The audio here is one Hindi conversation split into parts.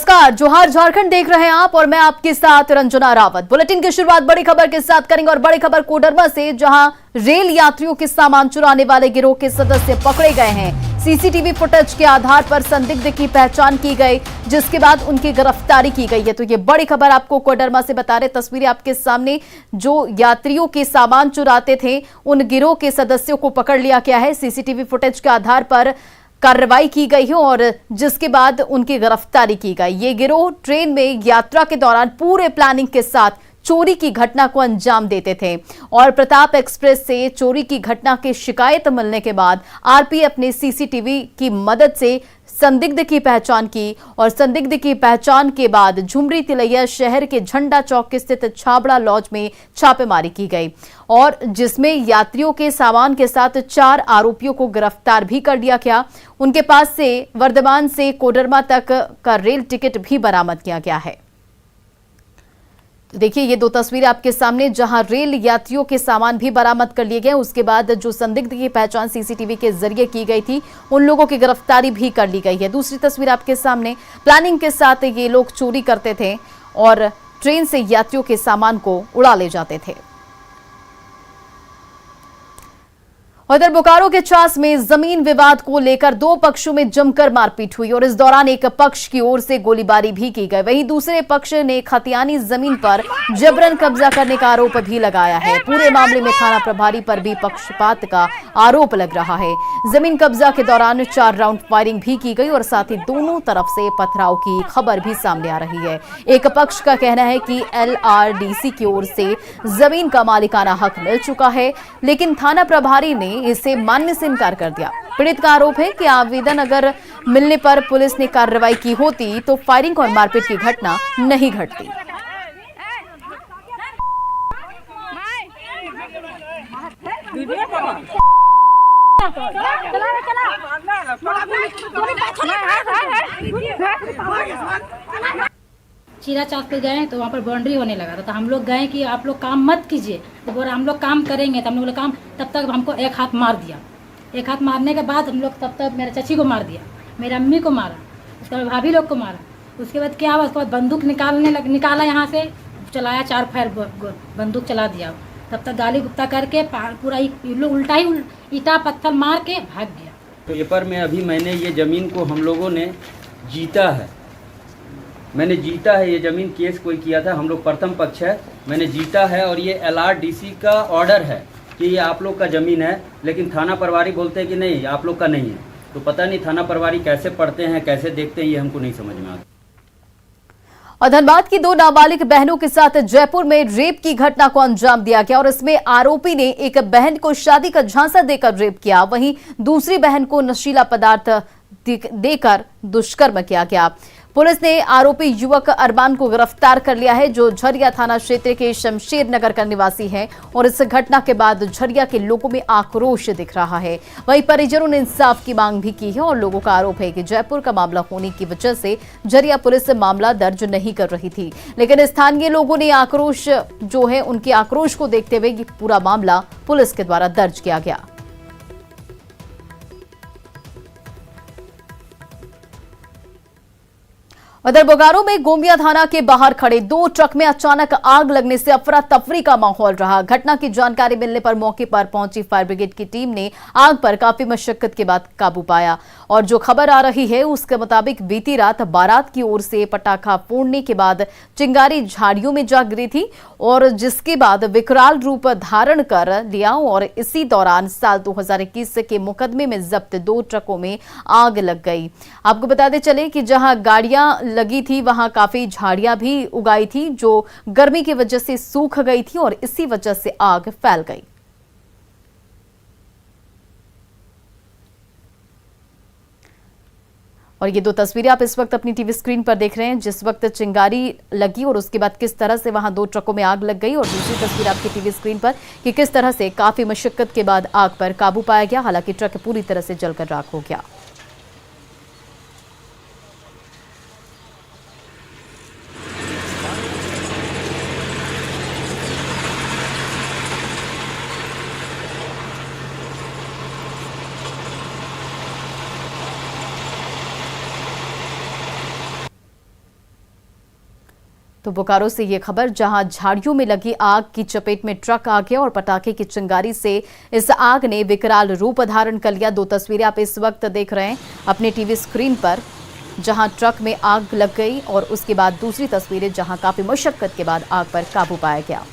नमस्कार, जोहार झारखंड देख रहे हैं आप और मैं आपके साथ रंजना रावत। बुलेटिन की शुरुआत बड़ी खबर के साथ करेंगे और बड़ी खबर कोडरमा से, जहां रेल यात्रियों के सामान चुराने वाले गिरोह के सदस्य पकड़े गए हैं। सीसीटीवी फुटेज के आधार पर संदिग्ध की पहचान की गई, जिसके बाद उनकी गिरफ्तारी की गई है। तो ये बड़ी खबर आपको कोडरमा से बता रहे, तस्वीरें आपके सामने। जो यात्रियों के सामान चुराते थे उन गिरोह के सदस्यों को पकड़ लिया गया है। सीसीटीवी फुटेज के आधार पर कार्रवाई की गई है और जिसके बाद उनकी गिरफ्तारी की गई। ये गिरोह ट्रेन में यात्रा के दौरान पूरे प्लानिंग के साथ चोरी की घटना को अंजाम देते थे और प्रताप एक्सप्रेस से चोरी की घटना की शिकायत मिलने के बाद आरपीएफ ने सीसीटीवी की मदद से संदिग्ध की पहचान की और संदिग्ध की पहचान के बाद झुमरी तिलैया शहर के झंडा चौक स्थित छाबड़ा लॉज में छापेमारी की गई और जिसमें यात्रियों के सामान के साथ 4 आरोपियों को गिरफ्तार भी कर लिया गया। उनके पास से वर्धमान से कोडरमा तक का रेल टिकट भी बरामद किया गया है। देखिए ये 2 तस्वीरें आपके सामने, जहां रेल यात्रियों के सामान भी बरामद कर लिए गए। उसके बाद जो संदिग्ध की पहचान सीसीटीवी के जरिए की गई थी, उन लोगों की गिरफ्तारी भी कर ली गई है। दूसरी तस्वीर आपके सामने, प्लानिंग के साथ ये लोग चोरी करते थे और ट्रेन से यात्रियों के सामान को उड़ा ले जाते थे। उधर बोकारो के चास में जमीन विवाद को लेकर 2 पक्षों में जमकर मारपीट हुई और इस दौरान एक पक्ष की ओर से गोलीबारी भी की गई। वहीं दूसरे पक्ष ने खतियानी जमीन पर जबरन कब्जा करने का आरोप भी लगाया है। पूरे मामले में थाना प्रभारी पर भी पक्षपात का आरोप लग रहा है। जमीन कब्जा के दौरान 4 राउंड फायरिंग भी की गई और साथ ही दोनों तरफ से पथराव की खबर भी सामने आ रही है। एक पक्ष का कहना है कि LRDC की ओर से जमीन का मालिकाना हक मिल चुका है, लेकिन थाना प्रभारी ने इसे मानने से इनकार कर दिया। पीड़ित का आरोप है कि आवेदन अगर मिलने पर पुलिस ने कार्रवाई की होती तो फायरिंग और मारपीट की घटना नहीं घटती। चीरा चौक पे गए तो वहाँ पर बाउंड्री होने लगा था, तो हम लोग गए कि आप लोग काम मत कीजिए। तो बोला हम लोग काम करेंगे, तो हम लोग काम, तब तक हमको एक हाथ मार दिया। एक हाथ मारने के बाद हम लोग तब तक मेरे चाची को मार दिया, मेरी अम्मी को मारा, उसके बाद भाभी लोग को मारा। उसके बाद क्या हुआ, उसके बाद बंदूक निकाला यहाँ से, चलाया 4 फायर बंदूक चला दिया। तब तक गाली गुप्ता करके पूरा उल्टा ही ईटा पत्थर मार के भाग गया। तो पेपर में अभी ये ज़मीन को हम लोगों ने जीता है, मैंने जीता है। ये ज़मीन केस कोई किया था, हम लोग प्रथम पक्ष है, मैंने जीता है और ये LRDC का ऑर्डर है कि ये आप लोग का ज़मीन है, लेकिन थाना प्रभारी बोलते हैं कि नहीं आप लोग का नहीं है। तो पता नहीं थाना प्रभारी कैसे पढ़ते हैं, कैसे देखते हैं, ये हमको नहीं समझ में आता। और धनबाद की 2 नाबालिग बहनों के साथ जयपुर में रेप की घटना को अंजाम दिया गया और इसमें आरोपी ने एक बहन को शादी का झांसा देकर रेप किया, वहीं दूसरी बहन को नशीला पदार्थ देकर दुष्कर्म किया गया। पुलिस ने आरोपी युवक अरमान को गिरफ्तार कर लिया है, जो झरिया थाना क्षेत्र के शमशेर नगर का निवासी है और इस घटना के बाद झरिया के लोगों में आक्रोश दिख रहा है। वहीं परिजनों ने इंसाफ की मांग भी की है और लोगों का आरोप है कि जयपुर का मामला होने की वजह से झरिया पुलिस मामला दर्ज नहीं कर रही थी, लेकिन स्थानीय लोगों ने आक्रोश जो है उनके आक्रोश को देखते हुए ये पूरा मामला पुलिस के द्वारा दर्ज किया गया। उधर बोकारो में गोमिया थाना के बाहर खड़े 2 ट्रक में अचानक आग लगने से अफरा तफरी का माहौल रहा। घटना की जानकारी मिलने पर मौके पर पहुंची फायर ब्रिगेड की टीम ने आग पर काफी मशक्कत के बाद काबू पाया और जो खबर आ रही है उसके मुताबिक बीती रात बारात की ओर से पटाखा फोड़ने के बाद चिंगारी झाड़ियों में जा गिरी थी और जिसके बाद विकराल रूप धारण कर लिया और इसी दौरान साल 2021 के मुकदमे में जब्त 2 ट्रकों में आग लग गई। आपको बताते चले कि जहां गाड़ियां लगी थी वहां काफी झाड़ियां भी उगाई थी, जो गर्मी की वजह से सूख गई थी और इसी वजह से आग फैल गई। और ये 2 तस्वीरें आप इस वक्त अपनी टीवी स्क्रीन पर देख रहे हैं, जिस वक्त चिंगारी लगी और उसके बाद किस तरह से वहां 2 ट्रकों में आग लग गई और दूसरी तस्वीर आपकी टीवी स्क्रीन पर कि किस तरह से काफी मशक्कत के बाद आग पर काबू पाया गया। हालांकि ट्रक पूरी तरह से जलकर राख हो गया। तो बोकारो से ये खबर, जहां झाड़ियों में लगी आग की चपेट में ट्रक आ गया और पटाखे की चिंगारी से इस आग ने विकराल रूप धारण कर लिया। 2 तस्वीरें आप इस वक्त देख रहे हैं अपने टीवी स्क्रीन पर, जहां ट्रक में आग लग गई और उसके बाद दूसरी तस्वीरें जहां काफी मशक्कत के बाद आग पर काबू पाया गया।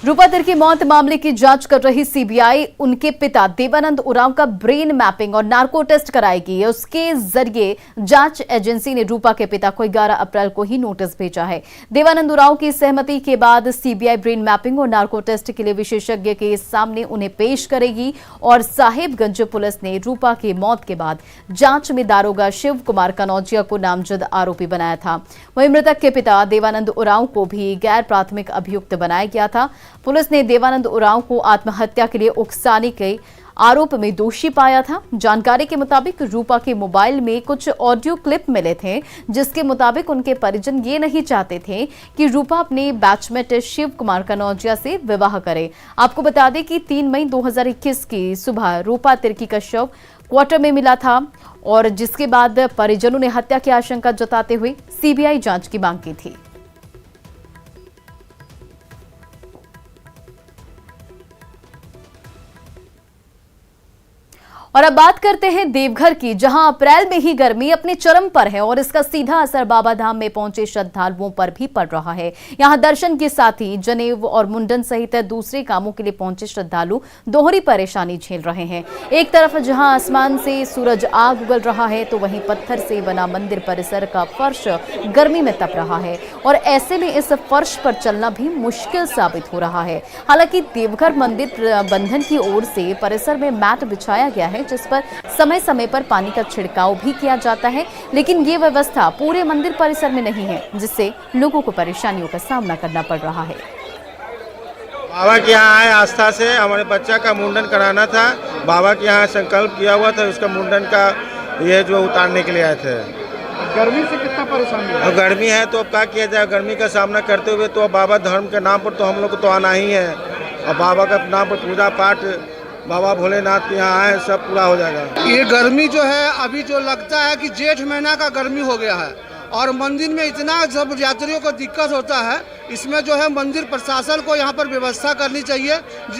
रूपा तिर्की मौत मामले की जांच कर रही सीबीआई उनके पिता देवानंद उरांव का ब्रेन मैपिंग और नार्को टेस्ट कराएगी। उसके जरिए जांच एजेंसी ने रूपा के पिता को 11 अप्रैल को ही नोटिस भेजा है। देवानंद उरांव की सहमति के बाद सीबीआई ब्रेन मैपिंग और नार्को टेस्ट के लिए विशेषज्ञ के सामने उन्हें पेश करेगी। और साहिबगंज पुलिस ने रूपा की मौत के बाद जांच में दारोगा शिव कुमार कनौजिया को नामजद आरोपी बनाया था। वहीं मृतक के पिता देवानंद उरांव को भी गैर प्राथमिक अभियुक्त बनाया गया था। पुलिस ने देवानंद उरांव को आत्महत्या के लिए उकसाने के आरोप में दोषी पाया था। जानकारी के मुताबिक रूपा के मोबाइल में कुछ ऑडियो क्लिप मिले थे, जिसके मुताबिक उनके परिजन ये नहीं चाहते थे कि रूपा अपने बैचमेट शिव कुमार कनौजिया से विवाह करे। आपको बता दें कि 3 मई 2021 की सुबह रूपा तिर्की का शव क्वार्टर में मिला था और जिसके बाद परिजनों ने हत्या की आशंका जताते हुए सीबीआई जांच की मांग की थी। और अब बात करते हैं देवघर की, जहां अप्रैल में ही गर्मी अपने चरम पर है और इसका सीधा असर बाबा धाम में पहुंचे श्रद्धालुओं पर भी पड़ रहा है। यहां दर्शन के साथ ही जनेऊ और मुंडन सहित दूसरे कामों के लिए पहुंचे श्रद्धालु दोहरी परेशानी झेल रहे हैं। एक तरफ जहां आसमान से सूरज आग उगल रहा है, तो वहीं पत्थर से बना मंदिर परिसर का फर्श गर्मी में तप रहा है और ऐसे में इस फर्श पर चलना भी मुश्किल साबित हो रहा है। हालांकि देवघर मंदिर प्रबंधन की ओर से परिसर में मैट बिछाया गया है, जिस पर समय समय पर पानी का छिड़काव भी किया जाता है, लेकिन ये व्यवस्था पूरे मंदिर परिसर में नहीं है, जिससे लोगों को परेशानियों का सामना करना पड़ रहा है। बाबा के यहाँ आए आस्था से, हमारे बच्चा का मुंडन कराना था। बाबा के यहाँ संकल्प किया हुआ था, उसका मुंडन का ये जो उतारने के लिए आए थे। गर्मी से कितना परेशानी है? अब गर्मी है तो अब क्या किया जाए, गर्मी का सामना करते हुए तो अब बाबा धर्म के नाम पर तो हम लोग को तो आना ही है। और बाबा का नाम पर पूजा पाठ बाबा भोलेनाथ के यहाँ आए, सब पूरा हो जाएगा। ये गर्मी जो है अभी जो लगता है कि जेठ महीना का गर्मी हो गया है और मंदिर में इतना सब यात्रियों को दिक्कत होता है। इसमें जो है मंदिर प्रशासन को यहाँ पर व्यवस्था करनी चाहिए।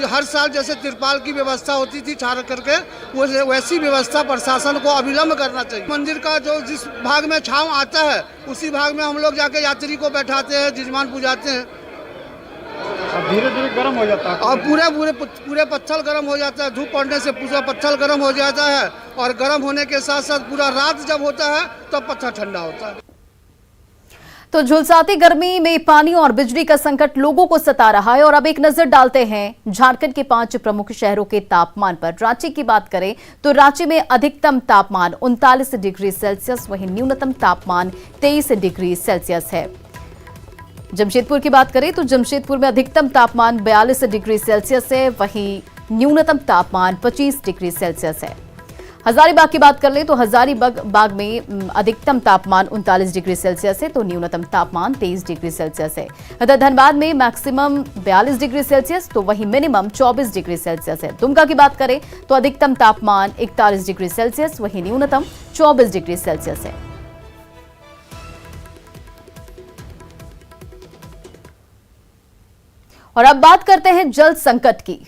हर साल जैसे तिरपाल की व्यवस्था होती थी छाड़ करके, वैसी व्यवस्था प्रशासन को अविलंब करना चाहिए। मंदिर का जो जिस भाग में छांव आता है उसी भाग में हम लोग जाके यात्री को बैठाते हैं, जजमान पुजाते हैं। धीरे धीरे गर्म हो जाता है और पूरे पत्थर गर्म हो जाता है। धूप पड़ने से पूरा पत्थर गर्म हो जाता है और गर्म होने के साथ साथ पूरा रात जब होता है तब पत्थर ठंडा होता है। तो झुलसाती गर्मी में पानी और बिजली का संकट लोगों को सता रहा है। और अब एक नजर डालते हैं झारखंड के 5 प्रमुख शहरों के तापमान पर। रांची की बात करें तो रांची में अधिकतम तापमान 39 डिग्री सेल्सियस, वहीं न्यूनतम तापमान 23 डिग्री सेल्सियस है। जमशेदपुर की बात करें तो जमशेदपुर में अधिकतम तापमान 42 डिग्री सेल्सियस है, वहीं न्यूनतम तापमान 25 डिग्री सेल्सियस है। हजारीबाग की बात कर ले तो हजारीबाग में अधिकतम तापमान 39 डिग्री सेल्सियस है, तो न्यूनतम तापमान 23 डिग्री सेल्सियस है। इधर धनबाद में मैक्सिमम 42 डिग्री सेल्सियस, तो वहीं मिनिमम 24 डिग्री सेल्सियस है। दुमका की बात करें तो अधिकतम तापमान 41 डिग्री सेल्सियस, वहीं न्यूनतम 24 डिग्री सेल्सियस है। और अब बात करते हैं जल संकट की।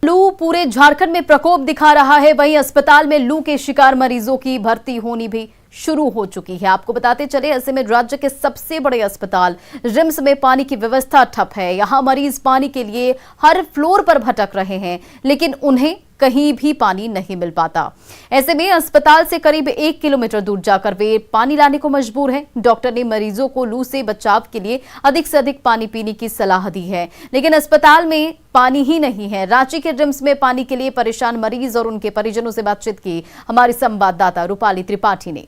लू पूरे झारखंड में प्रकोप दिखा रहा है, वहीं अस्पताल में लू के शिकार मरीजों की भर्ती होनी भी शुरू हो चुकी है। आपको बताते चले, ऐसे में राज्य के सबसे बड़े अस्पताल रिम्स में पानी की व्यवस्था ठप है। यहां मरीज पानी के लिए हर फ्लोर पर भटक रहे हैं, लेकिन उन्हें कहीं भी पानी नहीं मिल पाता। ऐसे में अस्पताल से करीब 1 किलोमीटर दूर जाकर वे पानी लाने को मजबूर हैं। डॉक्टर ने मरीजों को लू से बचाव के लिए अधिक से अधिक पानी पीने की सलाह दी है, लेकिन अस्पताल में पानी ही नहीं है। रांची के रिम्स में पानी के लिए परेशान मरीज और उनके परिजनों से बातचीत की हमारी संवाददाता रूपाली त्रिपाठी ने।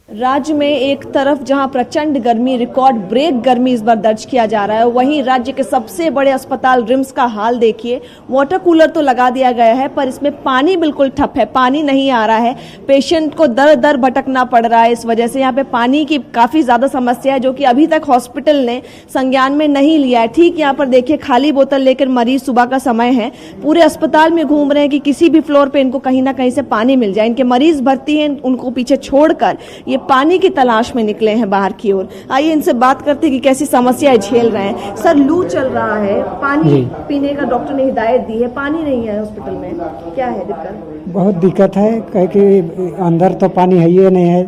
राज्य में एक तरफ जहां प्रचंड गर्मी, रिकॉर्ड ब्रेक गर्मी इस बार दर्ज किया जा रहा है, वहीं राज्य के सबसे बड़े अस्पताल रिम्स का हाल देखिए। वाटर कूलर तो लगा दिया गया है, पर इसमें पानी बिल्कुल ठप है, पानी नहीं आ रहा है। पेशेंट को दर दर भटकना पड़ रहा है। इस वजह से यहाँ पे पानी की काफी ज्यादा समस्या है, जो कि अभी तक हॉस्पिटल ने संज्ञान में नहीं लिया है। ठीक यहाँ पर देखिए, खाली बोतल लेकर मरीज सुबह का समय है, पूरे अस्पताल में घूम रहे हैं कि किसी भी फ्लोर पे इनको कहीं ना कहीं से पानी मिल जाए। इनके मरीज भर्ती हैं, उनको पीछे छोड़कर ये पानी की तलाश में निकले हैं बाहर की ओर। आइए इनसे बात करते हैं कि कैसी समस्याएं झेल रहे हैं। सर, लू चल रहा है, पानी पीने का डॉक्टर ने हिदायत दी है, पानी नहीं है हॉस्पिटल में, क्या है दिक्कत? बहुत दिक्कत है, क्योंकि अंदर तो पानी है ही नहीं है।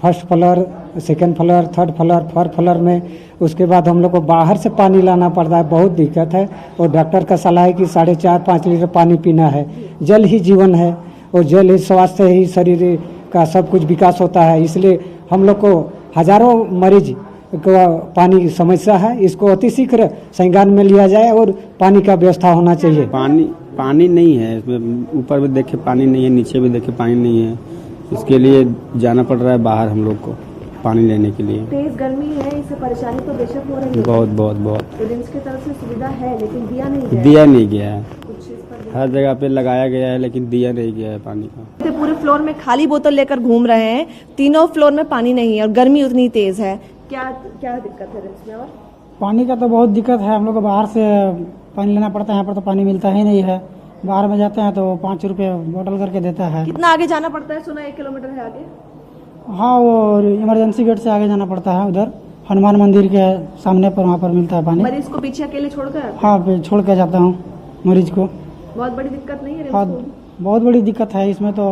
First floor, second floor, third floor, fourth floor में, उसके बाद हम लोग को बाहर से पानी लाना पड़ता है। बहुत दिक्कत है। और डॉक्टर का सलाह है कि 4.5-5 लीटर पानी पीना है। जल ही जीवन है और जल ही स्वास्थ्य ही शरीर का सब कुछ विकास होता है। इसलिए हम लोग को हजारों मरीज को पानी की समस्या है, इसको अतिशीघ्र संज्ञान में लिया जाए और पानी का व्यवस्था होना चाहिए। पानी नहीं है इसमें, ऊपर भी देखे पानी नहीं है, नीचे भी देखे पानी नहीं है। इसके लिए जाना पड़ रहा है बाहर हम लोग को पानी लेने के लिए। तेज गर्मी है, इससे परेशानी तो बेशक हो रही है। बहुत रिम्स की तरफ से सुविधा है लेकिन दिया नहीं गया है। हर जगह पे लगाया गया है लेकिन दिया नहीं गया है पानी का। पूरे फ्लोर में खाली बोतल लेकर घूम रहे हैं, तीनों फ्लोर में पानी नहीं है और गर्मी उतनी तेज है। क्या दिक्कत है रिम्स में? और पानी का तो बहुत दिक्कत है। हम लोग को बाहर से पानी लेना पड़ता है, यहाँ पर तो पानी मिलता ही नहीं है। बाहर में जाते हैं तो 5 रुपये बोतल करके देता है। कितना आगे जाना पड़ता है? सुना 1 किलोमीटर है आगे। हाँ, वो इमरजेंसी गेट से आगे जाना पड़ता है, उधर हनुमान मंदिर के सामने पर, वहाँ पर मिलता है पानी। मरीज को पीछे अकेले छोड़कर? हाँ, छोड़ के जाता हूँ मरीज को। बहुत बड़ी दिक्कत नहीं है? हाँ, बहुत बड़ी दिक्कत है। इसमें तो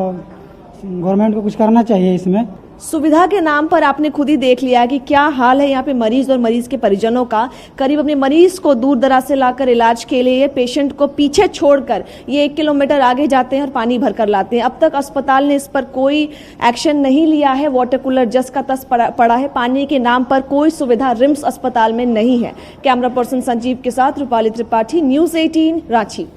गवर्नमेंट को कुछ करना चाहिए इसमें। सुविधा के नाम पर आपने खुद ही देख लिया कि क्या हाल है यहाँ पे मरीज और मरीज के परिजनों का। करीब अपने मरीज को दूर दराज से लाकर इलाज के लिए पेशेंट को पीछे छोड़कर ये 1 किलोमीटर आगे जाते हैं और पानी भरकर लाते हैं। अब तक अस्पताल ने इस पर कोई एक्शन नहीं लिया है। वाटर कूलर जस का तस पड़ा है। पानी के नाम पर कोई सुविधा रिम्स अस्पताल में नहीं है। कैमरा पर्सन संजीव के साथ रूपाली त्रिपाठी, न्यूज 18 रांची।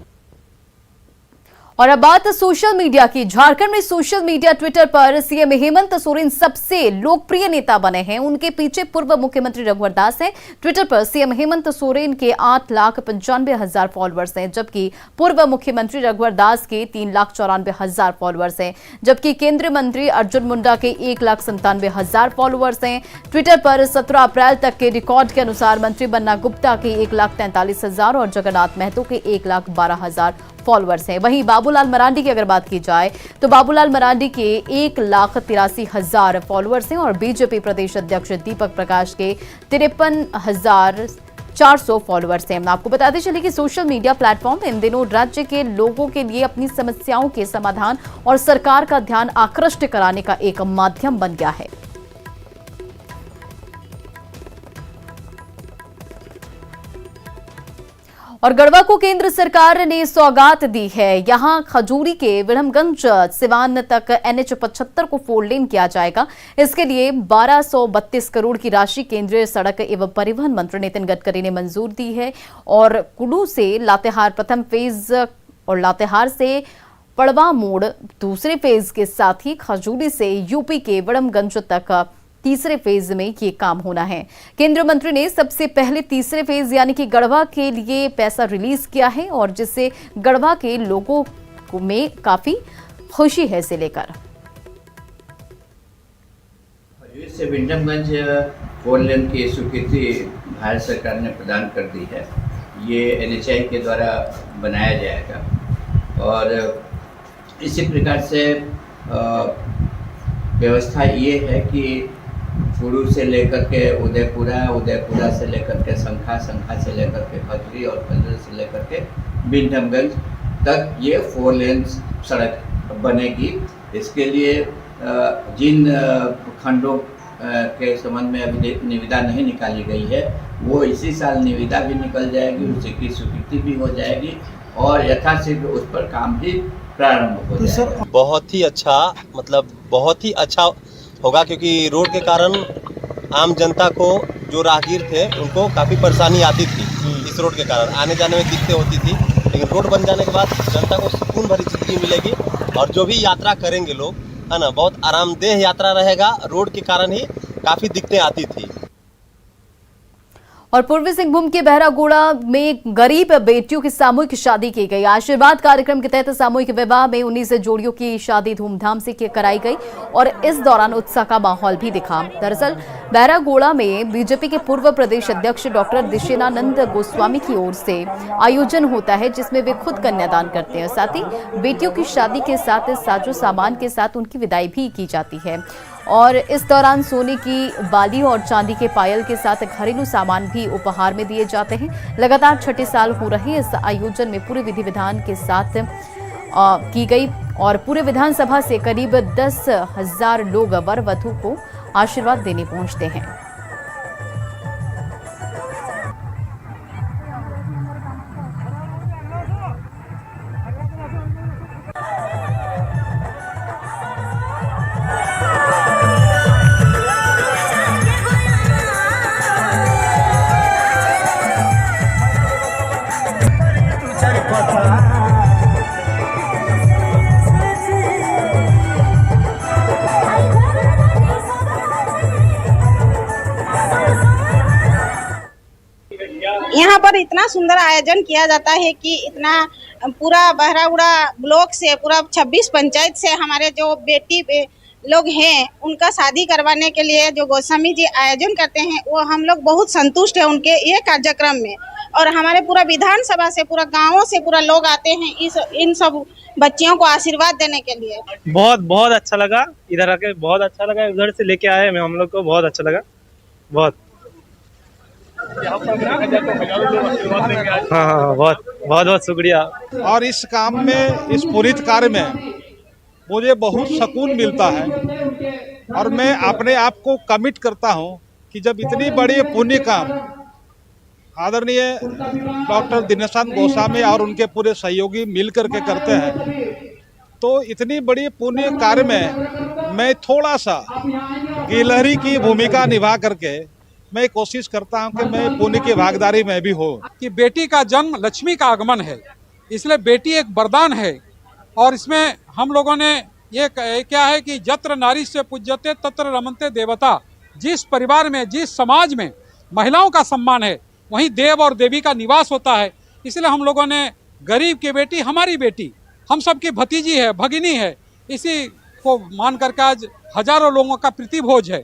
और अब बात सोशल मीडिया की। झारखंड में सोशल मीडिया ट्विटर पर सीएम हेमंत सोरेन सबसे लोकप्रिय नेता बने हैं। उनके पीछे पूर्व मुख्यमंत्री रघुवर दास हैं। ट्विटर पर सीएम हेमंत सोरेन के 8,95,000 फॉलोअर्स हैं, जबकि पूर्व मुख्यमंत्री रघुवर दास के 3,94,000 फॉलोअर्स हैं, जबकि केंद्रीय मंत्री अर्जुन मुंडा के 1,97,000 फॉलोअर्स हैं। ट्विटर पर 17 अप्रैल तक के रिकॉर्ड के अनुसार मंत्री बन्ना गुप्ता के 1,43,000 और जगन्नाथ महतो के 1,12,000 फॉलोअर्स हैं। वहीं बाबूलाल मरांडी की अगर बात की जाए तो बाबूलाल मरांडी के 1,83,000 फॉलोअर्स हैं और बीजेपी प्रदेश अध्यक्ष दीपक प्रकाश के 53,400 फॉलोअर्स हैं। आपको बताते चले कि सोशल मीडिया प्लेटफॉर्म इन दिनों राज्य के लोगों के लिए अपनी समस्याओं के समाधान और सरकार का ध्यान आकृष्ट कराने का एक माध्यम बन गया है। और गढ़वा को केंद्र सरकार ने सौगात दी है। यहां खजूरी के विड़मगंज सिवान तक NH 75 को 4 लेन किया जाएगा। इसके लिए 1232 करोड़ की राशि केंद्रीय सड़क एवं परिवहन मंत्री नितिन गडकरी ने मंजूर दी है। और कुडू से लातेहार प्रथम फेज और लातेहार से पड़वा मोड़ दूसरे फेज के साथ ही खजूरी से यूपी के विड़मगंज तक तीसरे फेज में ये काम होना है। केंद्रीय मंत्री ने सबसे पहले तीसरे फेज यानी कि गढ़वा के लिए पैसा रिलीज किया है और जिससे गढ़वा के लोगों में काफी खुशी है इसे लेकर। से विंडमगंज 4 लेन की स्वीकृति भारत सरकार ने प्रदान कर दी है। ये NHAI के द्वारा बनाया जाएगा और इसी प्रकार से व्यवस्था ये है कि कुडू से लेकर के उदयपुरा से लेकर के शंखा से लेकर के खजूरी और खजूरी से लेकर के विंडमगंज तक ये 4 लेन सड़क बनेगी। इसके लिए जिन खंडों के संबंध में अभी निविदा नहीं निकाली गई है वो इसी साल निविदा भी निकल जाएगी, उसकी स्वीकृति भी हो जाएगी और यथाशीघ्र उस पर काम भी प्रारंभ हो जाएगा। बहुत ही अच्छा, मतलब बहुत ही अच्छा होगा क्योंकि रोड के कारण आम जनता को, जो राहगीर थे, उनको काफ़ी परेशानी आती थी। इस रोड के कारण आने जाने में दिक्कतें होती थी, लेकिन रोड बन जाने के बाद जनता को सुकून भरी जिंदगी मिलेगी और जो भी यात्रा करेंगे लोग, है ना, बहुत आरामदेह यात्रा रहेगा। रोड के कारण ही काफ़ी दिक्कतें आती थी। और पूर्वी सिंहभूम के बहरागोड़ा में गरीब बेटियों की सामूहिक शादी की गई। आशीर्वाद कार्यक्रम के तहत सामूहिक विवाह में 19 जोड़ियों की शादी धूमधाम से कराई गई और इस दौरान उत्साह का माहौल भी दिखा। दरअसल बहरागोड़ा में बीजेपी के पूर्व प्रदेश अध्यक्ष डॉक्टर दिशेनानंद गोस्वामी की ओर से आयोजन होता है जिसमें वे खुद कन्यादान करते हैं। साथ ही बेटियों की शादी के साथ साजो सामान के साथ उनकी विदाई भी की जाती है। और इस दौरान सोने की बाली और चांदी के पायल के साथ घरेलू सामान भी उपहार में दिए जाते हैं। लगातार छठे साल हो रहे इस आयोजन में पूरे विधि विधान के साथ की गई और पूरे विधानसभा से करीब 10,000 लोग वर वधू को आशीर्वाद देने पहुंचते हैं। यहाँ पर इतना सुंदर आयोजन किया जाता है कि इतना पूरा बहराउड़ा ब्लॉक से पूरा 26 पंचायत से हमारे जो बेटी लोग हैं उनका शादी करवाने के लिए जो गोस्वामी जी आयोजन करते हैं वो हम लोग बहुत संतुष्ट है उनके ये कार्यक्रम में। और हमारे पूरा विधानसभा से पूरा गाँवों से पूरा लोग आते हैं इन सब बच्चियों को आशीर्वाद देने के लिए। बहुत अच्छा लगा, इधर आके बहुत अच्छा लगा, उधर से लेके आए हम लोग को बहुत अच्छा लगा। बहुत हाँ, बहुत शुक्रिया। और इस काम में, इस पुनीत कार्य में मुझे बहुत सुकून मिलता है और मैं अपने आप को कमिट करता हूं कि जब इतनी बड़ी पुण्य काम आदरणीय डॉक्टर दिनेशांत गोस्वामी और उनके पूरे सहयोगी मिल करके करते हैं तो इतनी बड़ी पुण्य कार्य में मैं थोड़ा सा गिलहरी की भूमिका निभा करके मैं कोशिश करता हूं कि मैं पुण्य की भागीदारी में भी हो। कि बेटी का जन्म लक्ष्मी का आगमन है, इसलिए बेटी एक वरदान है। और इसमें हम लोगों ने ये क्या है कि जत्र नारी से पूज्यते तत्र रमन्ते देवता। जिस परिवार में, जिस समाज में महिलाओं का सम्मान है वहीं देव और देवी का निवास होता है। इसलिए हम लोगों ने गरीब की बेटी हमारी बेटी, हम सबकी भतीजी है, भगिनी है, इसी को मान करके आज हजारों लोगों का प्रीति भोज है।